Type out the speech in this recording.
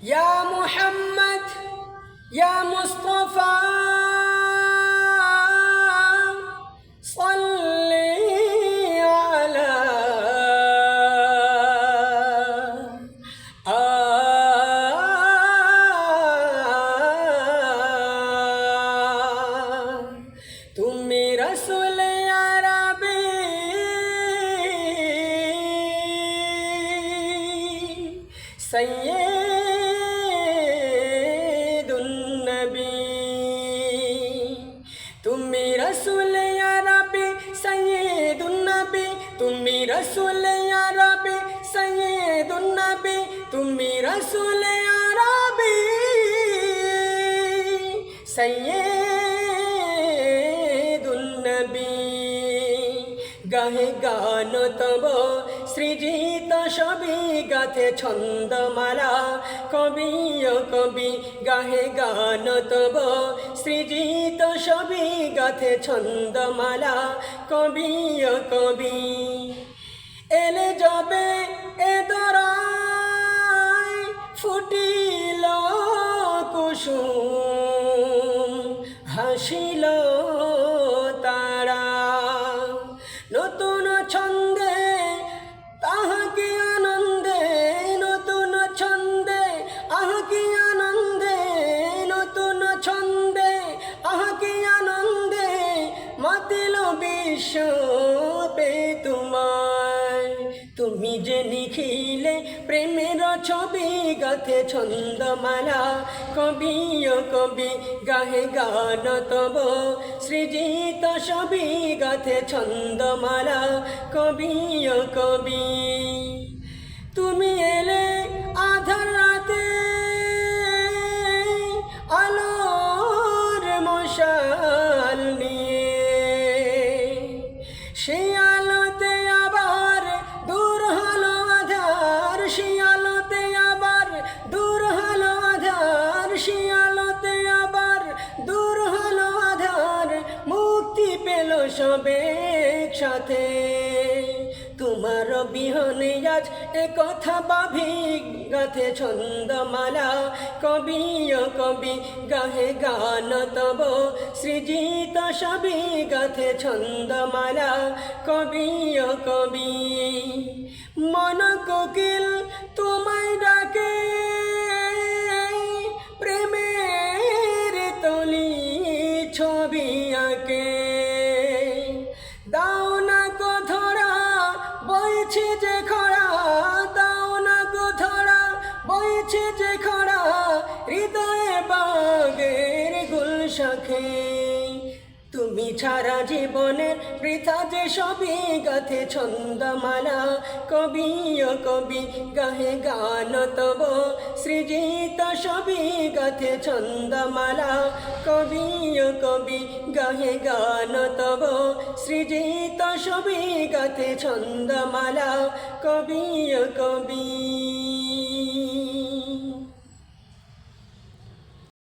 ইয়া মুহাম্মদ ইয়া মুস্তাফা সাল্লি আলা তুমি রসুল আরবি সৈয়দুন নবী তুমি রসুল আরবি সৈয়দুন নবী তুমি রসুল আরবি সৈয়দুন নবী তুমি রসুল আরবি সৈয়দুন নবী গাহে গান তব সৃজিত ছবি গাথে ছন্দমালা কবি ও কবি গাহে গান তব সৃজিত ছবি গাথে ছন্দমালা কবি ও কবি এলে যাবে এ দরায় ফুটিল কুসুম হাসিল তারা নতুন ছন্দে তাহাকে আনন্দে নতুন ছন্দে আহাকে আনন্দে নতুন ছন্দে আহাকে আনন্দে মাতিল বিশ্ব পে তোমায় তুমি যে লিখিলে প্রেমের ছবি গাথে ছন্দমালা কবি ও কবি গাহে গান তব সৃজিত ছবি গাথে ছন্দমালা কবি ও কবি তুমি এলে আধার রাতে আলোর মশাল নিয়ে সেই আলোতে আবার দূর হলো আধার সেই আলোতে আবার দূর হলো আধার সেই আলোতে আবার দূর হলো আধার মুক্তি পেল সবে একসাথে তোমার বিহনে আজ এ কথা ভাবি গাথে ছন্দমালা কবি ও কবি গাহে গান তব সৃজিত ছবি গাথে ছন্দমালা কবি ও কবি মন কোকিল তোমায় ডাকে প্রেমের তলি ছবি আঁকে দাও না গো ধরা বইছে যে খরা দাও না গো ধরা বইছে যে খরা হৃদয়ে বাগের গুলশাখে তুমি ছাড়া জীবনের বৃথা যে সবই গাথে ছন্দমালা কবি ও কবি গাহে গান তব সৃজিত ছবি গাথে ছন্দমালা কবি ও কবি গাহে গান তব সৃজিত ছবি গাথে ছন্দমালা কবি ও কবি।